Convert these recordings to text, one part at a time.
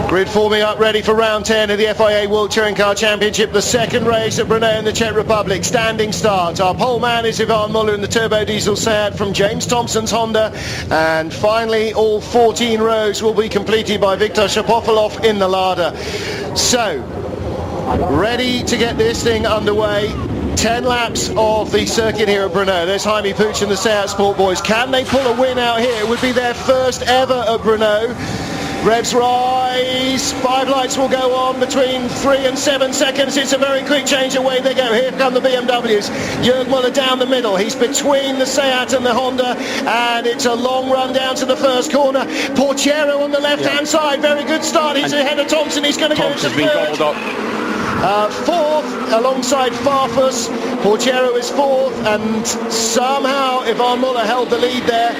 Grid forming up ready for round 10 of the FIA World Touring Car Championship, the second race at Brno in the Czech Republic. Standing start. Our pole man is Ivan Muller in the turbo diesel Seat from James Thompson's Honda. And finally, all 14 rows will be completed by Viktor Shapovalov in the Lada. So, ready to get this thing underway. 10 laps of the circuit here at Brno. There's Jaime Puig and the Seat Sport Boys. Can they pull a win out here? It would be their first ever at Brno. Revs rise, 5 lights will go on between 3 and 7 seconds. It's a very quick change, away they go. Here come the BMWs. Jörg Muller down the middle. He's between the Seat and the Honda, and it's a long run down to the first corner. Porchero on the left-hand side. Very good start. He's ahead of Thompson. He's going to go into third. Fourth alongside Farfus. Porchero is fourth, and somehow Ivan Muller held the lead there.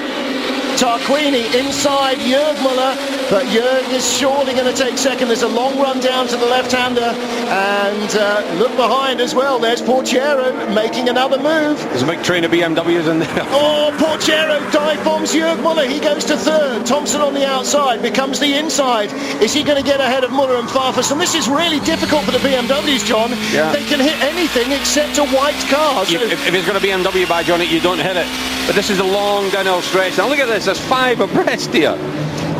Tarquini inside Jörg Muller, but Jörg is surely going to take second. There's a long run down to the left-hander, and look behind as well. There's Porchero making another move. There's a big train of BMWs in there. Oh, Porchero dive bombs Jörg Muller. He goes to third. Thompson on the outside becomes the inside. Is he going to get ahead of Muller and Farfus? And this is really difficult for the BMWs, John. Yeah. They can hit anything except a white car. So if it's got a BMW badge on it, you don't hit it. But this is a long downhill stretch. Now look at this. There's 5 abreast here.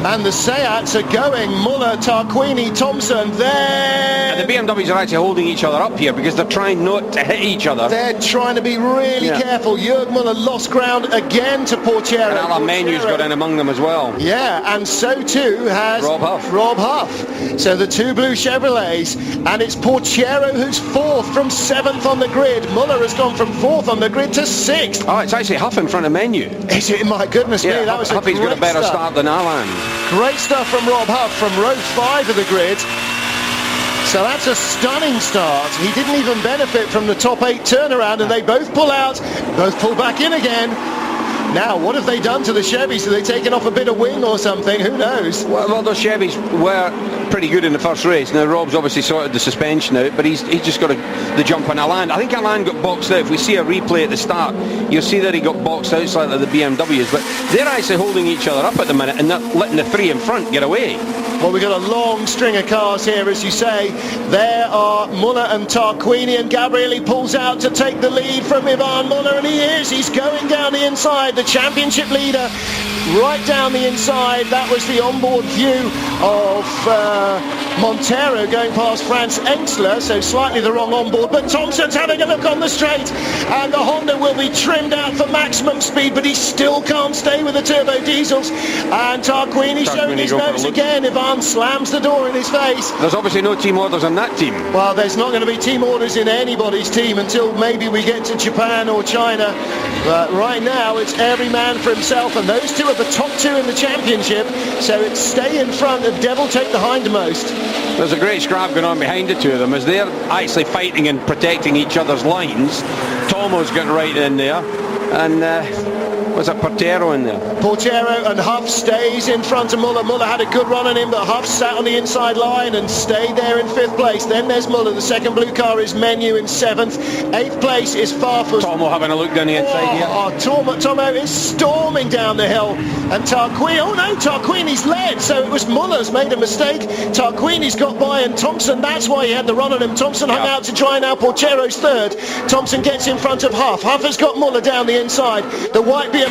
And the Seats are going. Muller, Tarquini, Thompson, there. And the BMWs are actually holding each other up here because they're trying not to hit each other. They're trying to be really careful. Jörg Muller lost ground again to Porchero. And Alain Menu's got in among them as well. Yeah, and so too has Rob Huff. So the 2 blue Chevrolets, and it's Porchero who's fourth from 7th on the grid. Muller has gone from 4th on the grid to 6th. Oh, it's actually Huff in front of Menu. Is it? My goodness me, that was Huffy's got a better start than Alain. Great stuff from Rob Huff from row 5 of the grid. So that's a stunning start. He didn't even benefit from the top 8 turnaround, and they both pull out, both pull back in again. Now, what have they done to the Chevys? Have they taken off a bit of wing or something? Who knows? Well, those Chevys were pretty good in the first race. Now, Rob's obviously sorted the suspension out, but he's just got the jump on Alain. I think Alain got boxed out. If we see a replay at the start, you'll see that he got boxed out slightly of the BMWs, but they're actually holding each other up at the minute and not letting the 3 in front get away. Well, we've got a long string of cars here, as you say. There are Muller and Tarquini, and Gabrielli pulls out to take the lead from Ivan Muller, and he's going down the inside, the championship leader, right down the inside. That was the onboard view of Montero going past Franz Engstler, so slightly the wrong onboard, but Thompson's having a look on the straight, and the Honda will be trimmed out for maximum speed, but he still can't stay with the turbo diesels, and Tarquini showing his nose again. Ivan slams the door in his face. There's obviously no team orders on that team. Well, there's not going to be team orders in anybody's team until maybe we get to Japan or China, but right now it's every man for himself, and those 2 are the top 2 in the championship, so it's stay in front and devil take the hindmost. There's a great scrap going on behind the 2 of them as they're actually fighting and protecting each other's lines. Tomo's getting right in there, and was it Porchero in there? Porchero, and Huff stays in front of Muller. Muller had a good run on him, but Huff sat on the inside line and stayed there in 5th place. Then there's Muller. The second blue car is Menu in 7th. 8th place is Farfus. Tomo having a look down the inside here. Tomo is storming down the hill. And Tarquini's led. So it was Muller's made a mistake. Tarquini's got by, and Thompson, that's why he had the run on him. Thompson hung out to try now. Porchero's third. Thompson gets in front of Huff. Huff has got Muller down the inside. The white BMW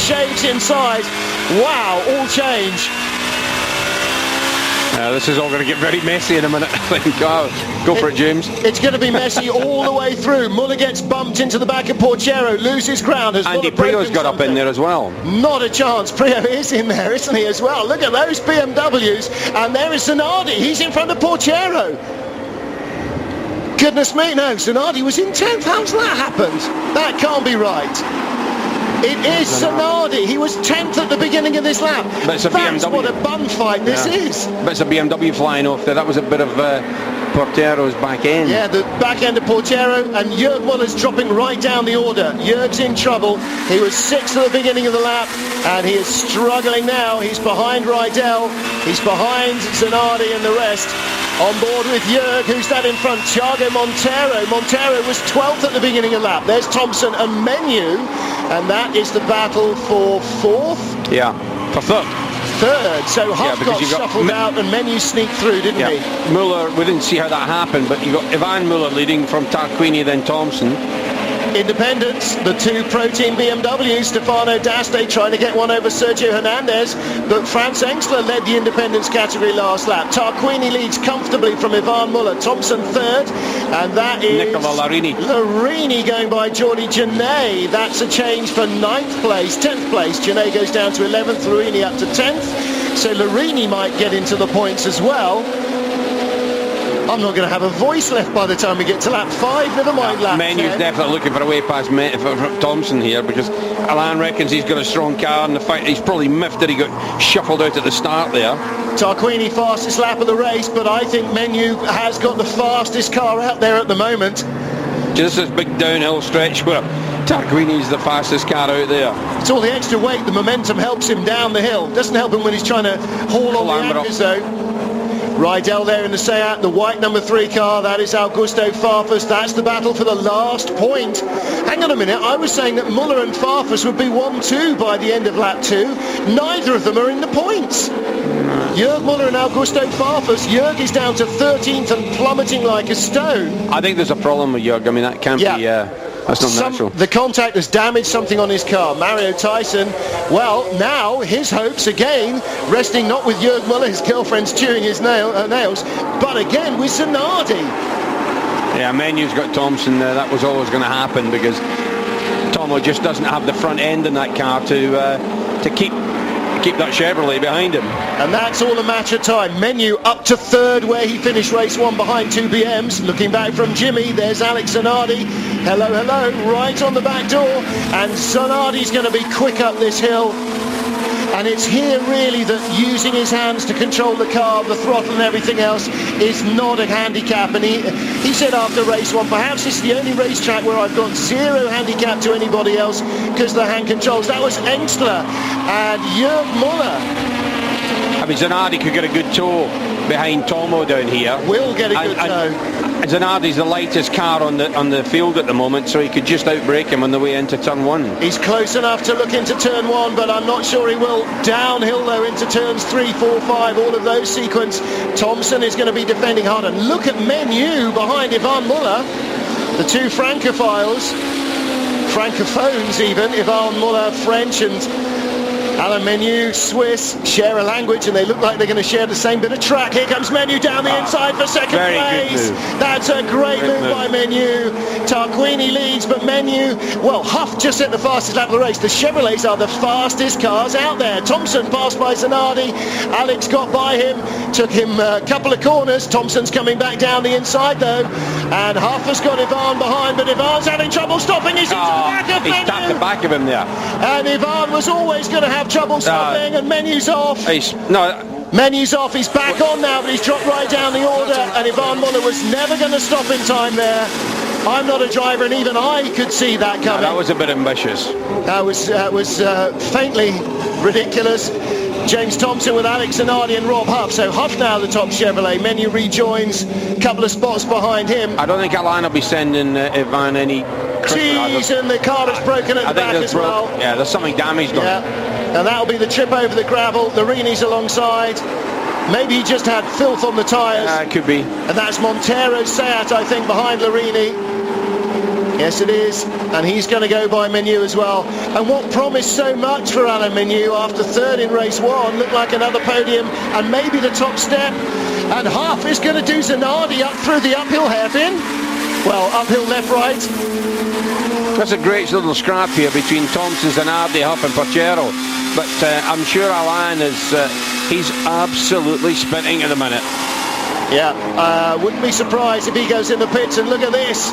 shaves inside. Wow, all change. This is all going to get very messy in a minute. Go for it, James. It's going to be messy all the way through. Muller gets bumped into the back of Porchero, loses ground. Andy Prio's got up in there as well. Not a chance. Prio is in there, isn't he, as well? Look at those BMWs. And there is Zanardi. He's in front of Porchero. Goodness me, no. Zanardi was in 10th. How's that happened? That can't be right. It is Zanardi. He was 10th at the beginning of this lap. But it's a That's BMW. What a bun fight this is. But it's a BMW flying off there. That was a bit of Porchero's back end. Yeah, the back end of Porchero, and Jörg Muller's dropping right down the order. Jörg's in trouble. He was 6th at the beginning of the lap, and he is struggling now. He's behind Rydell. He's behind Zanardi and the rest. On board with Jörg, who's that in front? Thiago Montero. Montero was 12th at the beginning of the lap. There's Thompson and Menu, and that is the battle for 4th. Yeah, for 3rd. third. So Huff because got you got shuffled out and Menées sneaked through, didn't he? Muller, we didn't see how that happened, but you got Ivan Muller leading from Tarquini, then Thompson. Independents, the two Pro Team BMWs, Stefano D'Aste trying to get one over Sergio Hernandez, but Franz Engstler led the Independents category last lap. Tarquini leads comfortably from Ivan Muller, Thompson third, and that is Nicola Larini. Larini going by Jordi Genet. That's a change for 9th place, 10th place. Genet goes down to 11th, Larini up to 10th, so Larini might get into the points as well. I'm not going to have a voice left by the time we get to lap 5, never mind lap 10. Menu's definitely looking for a way past for Thompson here, because Alain reckons he's got a strong car, and the fact he's probably miffed that he got shuffled out at the start there. Tarquini fastest lap of the race, but I think Menu has got the fastest car out there at the moment. Just this big downhill stretch where Tarquini's the fastest car out there. It's all the extra weight, the momentum helps him down the hill. Doesn't help him when he's trying to haul on the anchors though. Rydell there in the Seat, the white number 3 car, that is Augusto Farfus. That's the battle for the last point. Hang on a minute, I was saying that Muller and Farfus would be 1-2 by the end of lap 2. Neither of them are in the points. Jörg Muller and Augusto Farfus. Jörg is down to 13th and plummeting like a stone. I think there's a problem with Jörg. I mean, that can't be... That's not natural. The contact has damaged something on his car. Mario Tyson, well, now his hopes again resting not with Jörg Muller, his girlfriend's chewing his nails, but again with Zanardi. Yeah, Menu's got Thompson there. That was always going to happen because Tomo just doesn't have the front end in that car to keep that Chevrolet behind him. And that's all a matter of time. Menu up to 3rd where he finished race 1 behind 2 BMs. Looking back from Jimmy, there's Alex Zanardi. Hello, right on the back door. And Zanardi's going to be quick up this hill. And it's here really that using his hands to control the car, the throttle and everything else is not a handicap. And he said after race 1, perhaps this is the only racetrack where I've got 0 handicap to anybody else because of the hand controls. That was Engstler and Jörg Muller. I mean, Zanardi could get a good tow behind Tomo down here. Will get a good tow. Zanardi's the lightest car on the field at the moment, so he could just outbrake him on the way into turn 1. He's close enough to look into turn 1, but I'm not sure he will. Downhill though into turns 3, 4, 5, all of those sequence. Thompson is going to be defending hard, and look at Menu behind Ivan Muller. The two Francophiles, Francophones even, Ivan Muller French and Alain Menu, Swiss, share a language, and they look like they're going to share the same bit of track. Here comes Menu down the inside for second place. That's a great move by Menu. Tarquini leads, but Menu, well, Huff just hit the fastest lap of the race. The Chevrolets are the fastest cars out there. Thompson passed by Zanardi. Alex got by him, took him a couple of corners. Thompson's coming back down the inside though, and Huff has got Ivan behind, but Ivan's having trouble stopping. He's into the back of Menu. He's tapped the back of him there. And Ivan was always going to have trouble stopping, and Menu's off. Menu's off, he's back on now, but he's dropped right down the order, and Ivan Muller was never going to stop in time there. I'm not a driver, and even I could see that coming. No, that was a bit ambitious. That was faintly ridiculous. James Thompson with Alex Zanardi and Rob Huff. So Huff now the top Chevrolet. Menu rejoins, a couple of spots behind him. I don't think Alain will be sending Ivan any... Jeez, and the car is broken at the back as well. Yeah, there's something damaged on it. And that'll be the trip over the gravel. Larini's alongside. Maybe he just had filth on the tyres. It could be. And that's Montero's Seat, I think, behind Larini. Yes, it is. And he's going to go by Menu as well. And what promised so much for Alain Menu after 3rd in race 1 looked like another podium and maybe the top step. And Huff is going to do Zanardi up through the uphill hairpin. Well, uphill left, right. That's a great little scrap here between Thompson, Zanardi, Huff and Porchero. But I'm sure Alain he's absolutely spinning at the minute. Yeah, wouldn't be surprised if he goes in the pits, and look at this.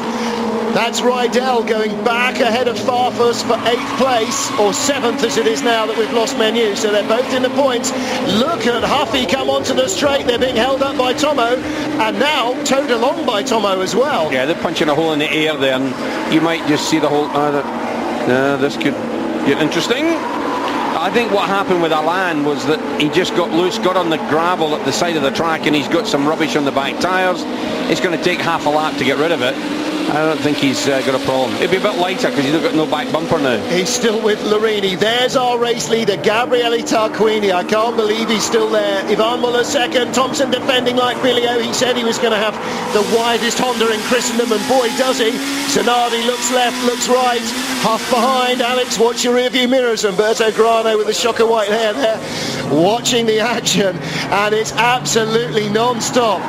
That's Rydell going back ahead of Farfus for 8th place, or 7th as it is now that we've lost Menu, so they're both in the points. Look at Huffy come onto the straight, they're being held up by Tomo, and now towed along by Tomo as well. Yeah, they're punching a hole in the air there, and you might just see the whole... this could get interesting. I think what happened with Alain was that he just got loose, got on the gravel at the side of the track, and he's got some rubbish on the back tyres. It's going to take half a lap to get rid of it. I don't think he's got a problem. It'll be a bit lighter because he's got no back bumper now. He's still with Larini. There's our race leader, Gabriele Tarquini. I can't believe he's still there. Ivan Muller second. Thompson defending like Billy O. He said he was going to have the widest Honda in Christendom, and boy does he. Zanardi looks left, looks right. Huff behind. Alex, watch your rearview mirrors. Umberto Grano with the shock of white hair there, watching the action, and it's absolutely non-stop.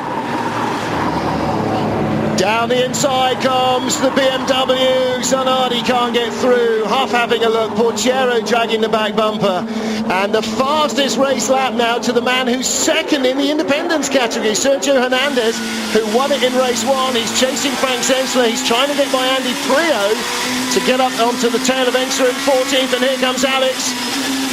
Down the inside comes the BMW. Zanardi can't get through. Huff having a look. Portiero dragging the back bumper. And the fastest race lap now to the man who's second in the independence category, Sergio Hernandez, who won it in race one. He's chasing Frank Zensler. He's trying to get by Andy Prio to get up onto the tail of Ensler in 14th. And here comes Alex.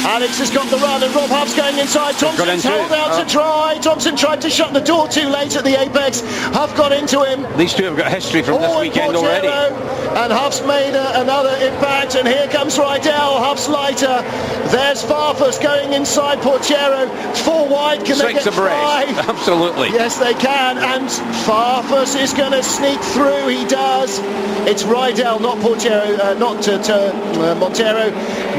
Alex has got the run, and Rob Huff's going inside. Thompson's held out to try. Thompson tried to shut the door too late at the apex. Huff got into him. These two have got history from this weekend already. And Huff's made another impact, and here comes Rydell. Huff's lighter. There's Farfus going inside Portiero. 4 wide. Can they get 5? Absolutely. Yes, they can. And Farfus is going to sneak through. He does. It's Rydell, not Portiero, not Montero.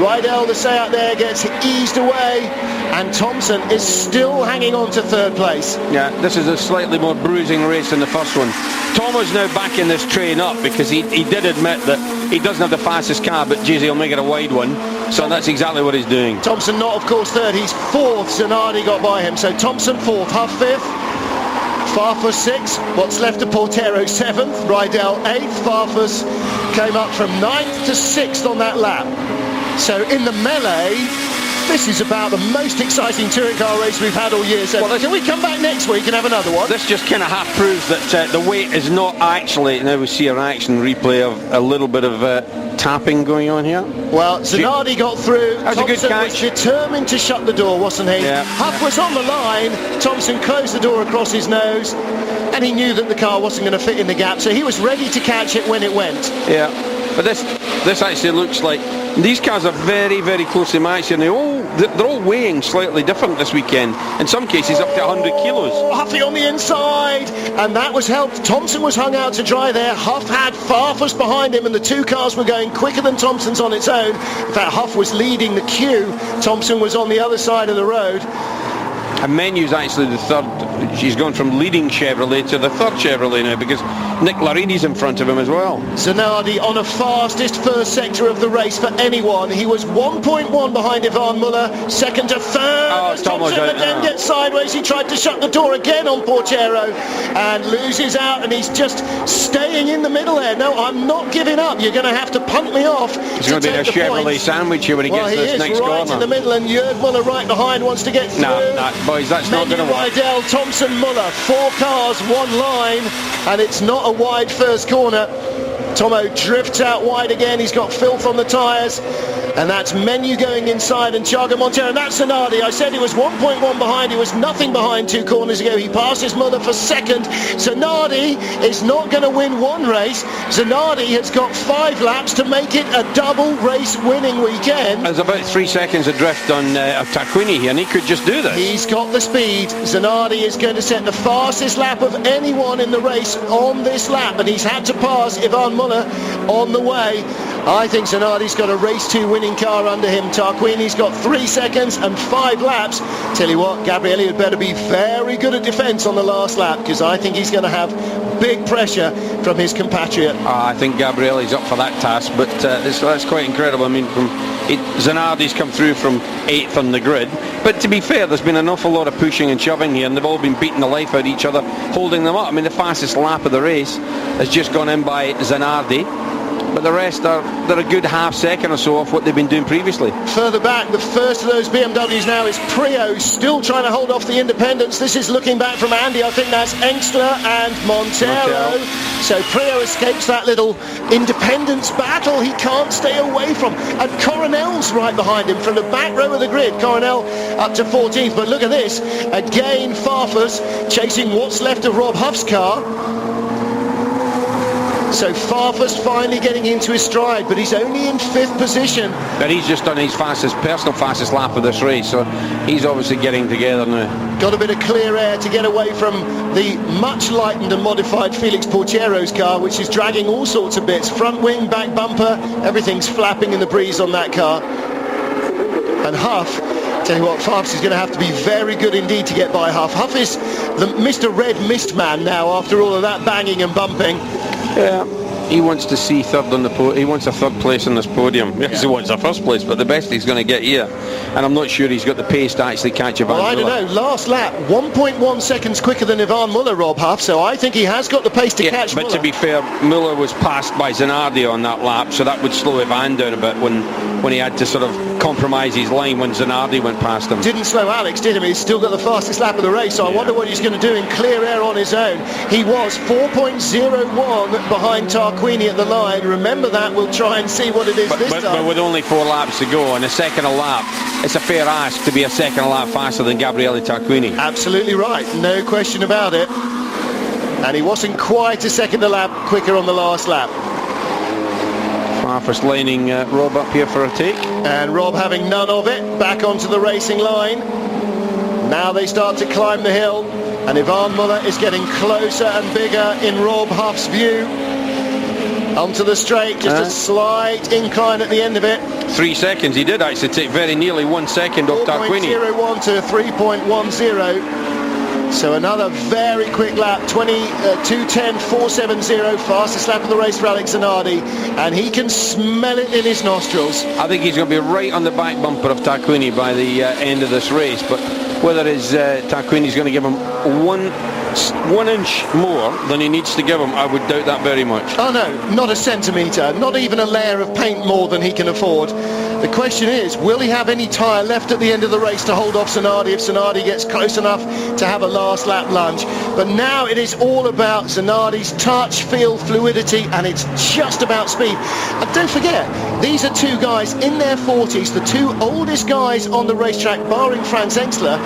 Rydell, the say out there, gets eased away, and Thompson is still hanging on to third place. Yeah, this is a slightly more bruising race than the first one. Tomo's now back in this train up because he did admit that he doesn't have the fastest car, but geez, he'll make it a wide one. So that's exactly what he's doing. Thompson not, of course, third. He's fourth. Zanardi got by him. So Thompson fourth, Huff fifth, Farfus 6th, what's left of Portero 7th, Rydell 8th, Farfus came up from 9th to 6th on that lap. So in the melee, this is about the most exciting touring car race we've had all year. So well, can we come back next week and have another one? This just kind of half proves that the weight is not actually, now we see an action replay of a little bit of tapping going on here. Well, Zanardi got through. That was a good catch. Was determined to shut the door, wasn't he? Yeah. Huff was on the line. Thompson closed the door across his nose, and he knew that the car wasn't going to fit in the gap, so he was ready to catch it when it went. Yeah, but this actually looks like these cars are very, very closely matched, and they're all weighing slightly different this weekend. In some cases, up to 100 kilos. Huffy on the inside, and that was helped. Thompson was hung out to dry there. Huff had Farfus behind him, and the two cars were going quicker than Thompson's on its own. In fact, Huff was leading the queue. Thompson was on the other side of the road. And Menu's actually the third. She's gone from leading Chevrolet to the third Chevrolet now because Nick Larini's in front of him as well. Zanardi on a fastest first sector of the race for anyone. He was 1.1 behind Ivan Muller, second to third. Oh, Thompson again gets sideways. He tried to shut the door again on Portero and loses out, and he's just staying in the middle there. No, I'm not giving up. You're going to have to punt me off. It's going to be a Chevrolet sandwich here when he gets to this next corner. Well, he is right in the middle, and Jörg Muller right behind wants to get through. No, boys, that's not going to work. Rydell, Thompson, Muller, 4 cars, 1 line, and it's not a wide first corner. Tomo drifts out wide again. He's got filth on the tyres, and that's Menu going inside and Thiago Montero, and that's Zanardi. I said he was 1.1 behind. He was nothing behind 2 corners ago. He passes Muller for second. Zanardi is not going to win one race. Zanardi has got 5 laps to make it a double race winning weekend. There's about 3 seconds adrift on Tarquini here, and he could just do this. He's got the speed. Zanardi is going to set the fastest lap of anyone in the race on this lap, and he's had to pass Ivan Muller on the way. I think Zanardi's got a race 2 winning car under him. Tarquini's got 3 seconds and 5 laps. Tell you what, Gabriele had better be very good at defence on the last lap, because I think he's going to have big pressure from his compatriot. I think Gabriele's up for that task, but that's quite incredible. I mean, Zanardi's come through from 8th on the grid, but to be fair, there's been an awful lot of pushing and shoving here, and they've all been beating the life out of each other, holding them up. I mean, the fastest lap of the race has just gone in by Zanardi, but the rest they're a good half second or so off what they've been doing previously. Further back, the first of those BMWs now is Prio, still trying to hold off the independents. This is looking back from Andy. I think that's Engstler and Montero. So Prio escapes that little independence battle he can't stay away from. And Coronel's right behind him from the back row of the grid. Coronel up to 14th. But look at this. Again, Farfus chasing what's left of Rob Huff's car. So Farfus finally getting into his stride, but he's only in 5th position. But he's just done his personal fastest lap of this race, so he's obviously getting together now. Got a bit of clear air to get away from the much lightened and modified Felix Portiero's car, which is dragging all sorts of bits. Front wing, back bumper, everything's flapping in the breeze on that car. And Huff, tell you what, Farfus is going to have to be very good indeed to get by Huff. Huff is the Mr. Red Mist man now after all of that banging and bumping. Yeah, he wants to see third on the he wants a third place on this podium. Yes, he wants a first place, but the best he's going to get here. And I'm not sure he's got the pace to actually catch a Van Well, I don't know. Last lap, 1.1 seconds quicker than Ivan Muller, Rob Huff, so I think he has got the pace to catch But Muller. to be fair, Muller was passed by Zanardi on that lap, so that would slow Ivan down a bit when he had to sort of compromise his line when Zanardi went past him. Didn't slow Alex, did he? He's still got the fastest lap of the race, so I wonder what he's going to do in clear air on his own. He was 4.01 behind Tarquini at the line. Remember that. We'll try and see what it is this time. But with only 4 laps to go, and a second a lap, it's a fair ask to be a second a lap faster than Gabriele Tarquini. Absolutely right, no question about it. And he wasn't quite a second a lap quicker on the last lap. Farfus lining Rob up here for a take. And Rob having none of it, back onto the racing line. Now they start to climb the hill, and Ivan Muller is getting closer and bigger in Rob Huff's view. Onto the straight, just a slight incline at the end of it. 3 seconds, he did actually take very nearly 1 second off Tarquini. 4.01 to 3.10. So another very quick lap, 2:10.470, fastest lap of the race for Alex Zanardi, and he can smell it in his nostrils. I think he's going to be right on the back bumper of Tarquini by the end of this race, but whether Tarquini's going to give him one inch more than he needs to give him, I would doubt that very much. Oh no, not a centimetre, not even a layer of paint more than he can afford. The question is, will he have any tyre left at the end of the race to hold off Zanardi if Zanardi gets close enough to have a last lap lunge? But now it is all about Zanardi's touch, feel, fluidity, and it's just about speed. And don't forget, these are 2 guys in their 40s, the 2 oldest guys on the racetrack, barring Franz Engstler,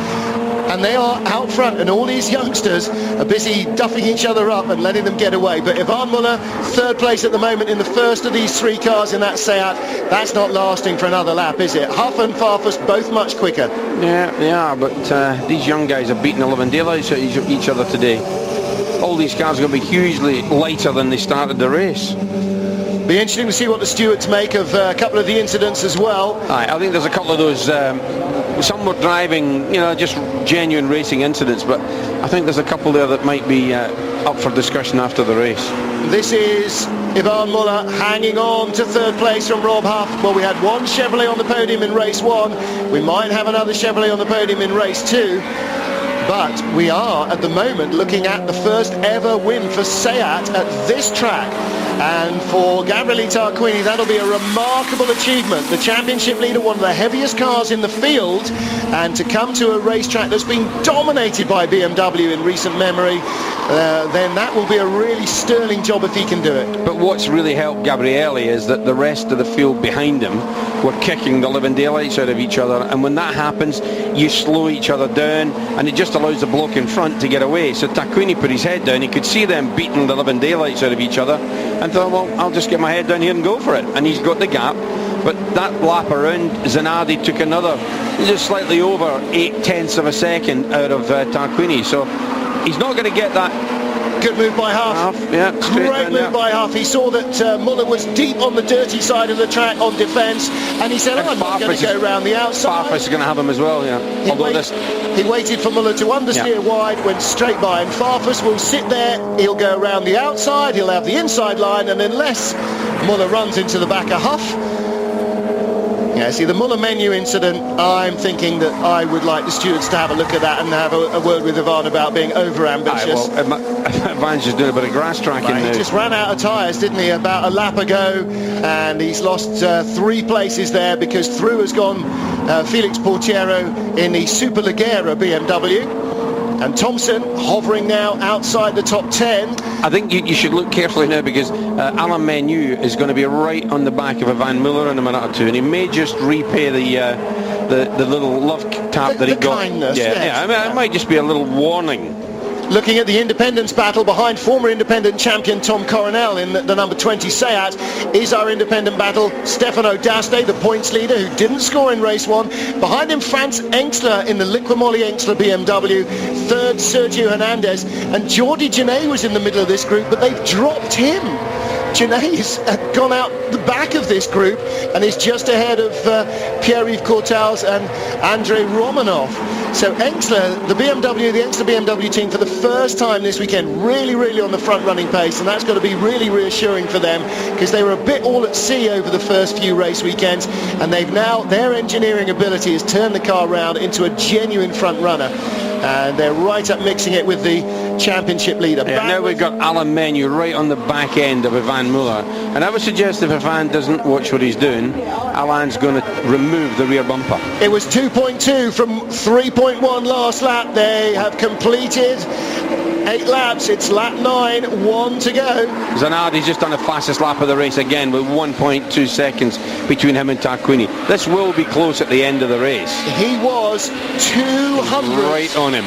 and they are out front, and all these youngsters are busy duffing each other up and letting them get away. But Ivan Muller, 3rd place at the moment in the first of these 3 cars in that Seat. That's not lasting for another lap, is it? Huff and Farfus both much quicker. Yeah, but these young guys are beating 11 daylights at each other today. All these cars are going to be hugely lighter than they started the race. Be interesting to see what the stewards make of a couple of the incidents as well. I think there's a couple of those, some were driving, just genuine racing incidents, but I think there's a couple there that might be up for discussion after the race. This is Ivan Muller hanging on to 3rd place from Rob Huff. Well, we had 1 Chevrolet on the podium in race 1. We might have another Chevrolet on the podium in race 2. But we are, at the moment, looking at the first ever win for Seat at this track. And for Gabriele Tarquini, that'll be a remarkable achievement. The championship leader, one of the heaviest cars in the field, and to come to a racetrack that's been dominated by BMW in recent memory, then that will be a really sterling job if he can do it. But what's really helped Gabriele is that the rest of the field behind him were kicking the living daylights out of each other, and when that happens, you slow each other down, and it just allows the bloke in front to get away. So Tarquini put his head down, he could see them beating the living daylights out of each other, and thought, well, I'll just get my head down here and go for it. And he's got the gap. But that lap around, Zanardi took another, just slightly over 0.8 of a second out of Tarquini. So he's not going to get that. Good move by Huff. Yeah, great move by Huff. He saw that Muller was deep on the dirty side of the track on defence, and he said, I'm not going to go around the outside. Farfus is going to have him as well, yeah. He waited for Muller to understeer wide, went straight by, and Farfus will sit there. He'll go around the outside, he'll have the inside line, and unless Muller runs into the back of Huff, yeah, see, the Muller menu incident, I'm thinking that I would like the stewards to have a look at that and have a word with Ivan about being over-ambitious. Ivan's just doing a bit of grass tracking now. He just ran out of tyres, didn't he, about a lap ago, and he's lost 3 places there because through has gone Felix Portiero in the Super Leggera BMW. And Thompson hovering now outside the top 10. I think you should look carefully now because Alain Menu is going to be right on the back of Ivan Muller in a minute or 2, and he may just repay the little love tap that he got. Kindness, yeah, I mean, it might just be a little warning. Looking at the independence battle behind former independent champion Tom Coronel in the number 20 Seat is our independent battle. Stefano D'Aste, the points leader, who didn't score in race 1. Behind him, Franz Engstler in the Liqui-Moly Engstler BMW. Third, Sergio Hernandez. And Jordi Genet was in the middle of this group, but they've dropped him. Genet's gone out the back of this group and is just ahead of Pierre-Yves Courtals and Andrei Romanov. So Engstler, the Engstler BMW team for the first time this weekend, really on the front running pace, and that's got to be really reassuring for them, because they were a bit all at sea over the first few race weekends, and they've now, their engineering ability has turned the car around into a genuine front runner, and they're right up mixing it with the championship leader. Yeah, now we've got Alain Menu right on the back end of Ivan Muller, and I would suggest if Ivan doesn't watch what he's doing, Alain's going to remove the rear bumper. It was 2.2 from 3.1 last lap. They have completed 8 laps. It's lap 9, 1 to go. Zanardi's just done the fastest lap of the race again with 1.2 seconds between him and Tarquini. This will be close at the end of the race. He was 200 right on him,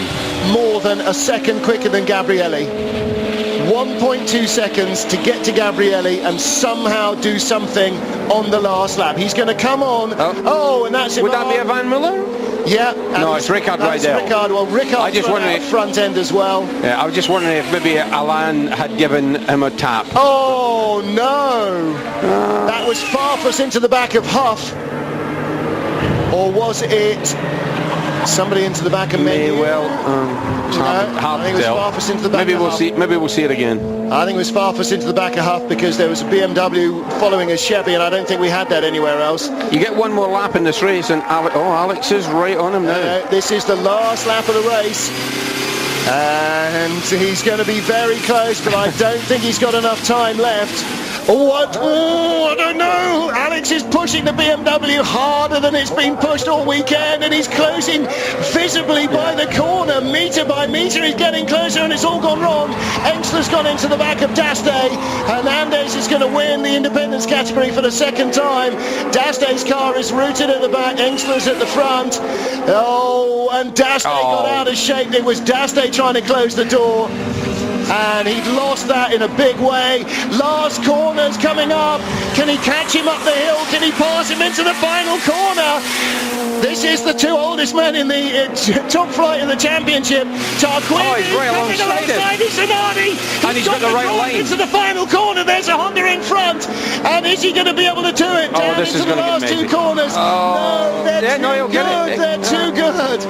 more than a second quicker than Gabrielli. 1.2 seconds to get to Gabrielli and somehow do something on the last lap. He's going to come on. Oh, and that's it. Would that be Ivan Muller? Yeah. No, it's Ricard Rydell. Ricard. Well, Ricard's running front end as well. Yeah, I was just wondering if maybe Alain had given him a tap. Oh, no. That was Farfus into the back of Huff. Or was it somebody into the back of Menu? Hard to tell. Farfus into the back maybe we'll see it again. I think it was Farfus into the back of Huff, because there was a BMW following a Chevy, and I don't think we had that anywhere else. You get one more lap in this race, and Alex is right on him now. This is the last lap of the race, and he's going to be very close, but I don't think he's got enough time left. What? Oh, I don't know. Alex is pushing the BMW harder than it's been pushed all weekend, and he's closing visibly by the corner, metre by metre. He's getting closer, and it's all gone wrong. Engstler's gone into the back of D'Aste. Hernandez is going to win the independence category for the second time. D'Aste's car is rooted at the back. Engstler's at the front. Oh, and D'Aste got out of shape. It was D'Aste trying to close the door, and he'd lost that in a big way. Last corner's coming up. Can he catch him up the hill? Can he pass him into the final corner? This is the 2 oldest men in the top flight of the championship. Tarquini coming alongside Zanardi. And he's got the right lane into the final corner. There's a Honda in front, and is he going to be able to do it? Down this into is the last 2 corners. No, they're too good. They're too good.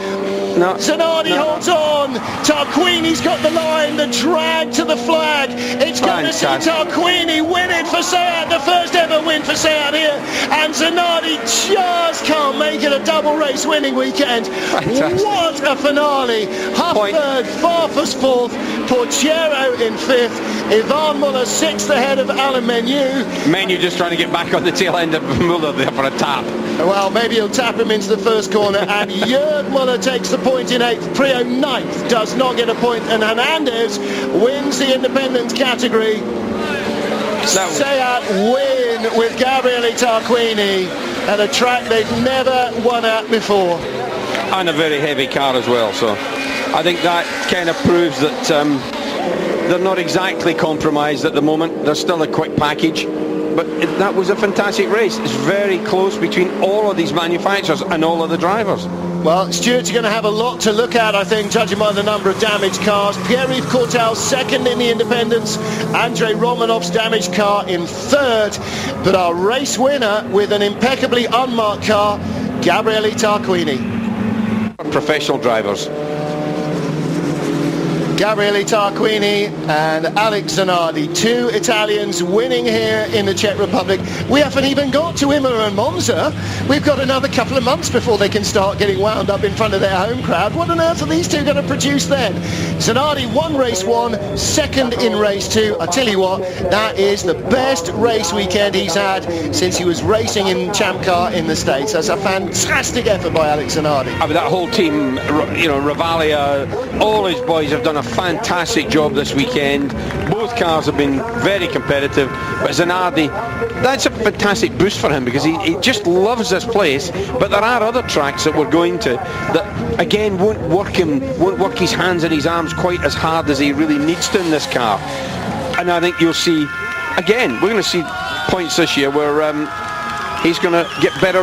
No. Zanardi holds on. Tarquini's got the line, the drag to the flag. It's going to see Tarquini win it for Seat, the first ever win for Seat here. And Zanardi just can't make it a double race winning weekend. Fantastic. What a finale. Huff third, Farfus fourth, Porchero in fifth, Ivan Muller sixth ahead of Alain Menu. Menu just trying to get back on the tail end of Muller there for a tap. Well, maybe he'll tap him into the first corner, and Jörg Muller takes the point in 8th. Prio 9th does not get a point, and Hernandez wins the independence category. Seat win with Gabriele Tarquini at a track they've never won at before. And a very heavy car as well, so I think that kind of proves that they're not exactly compromised at the moment. They're still a quick package. But that was a fantastic race. It's very close between all of these manufacturers and all of the drivers. Well, Stewart's going to have a lot to look at, I think, judging by the number of damaged cars. Pierre-Yves Courtals second in the independents. Andrei Romanov's damaged car in third. But our race winner with an impeccably unmarked car, Gabriele Tarquini. Professional drivers. Gabriele Tarquini and Alex Zanardi, 2 Italians winning here in the Czech Republic. We haven't even got to Imola and Monza. We've got another couple of months before they can start getting wound up in front of their home crowd. What on earth are these 2 going to produce then? Zanardi won race 1, second in race 2. I tell you what, that is the best race weekend he's had since he was racing in Champ Car in the States. That's a fantastic effort by Alex Zanardi. I mean, that whole team, you know, Ravalia, all his boys have done a fantastic job this weekend. Both cars have been very competitive, but Zanardi, that's a fantastic boost for him because he just loves this place. But there are other tracks that we're going to that again won't work his hands and his arms quite as hard as he really needs to in this car. And I think you'll see, again, we're going to see points this year where he's going to get better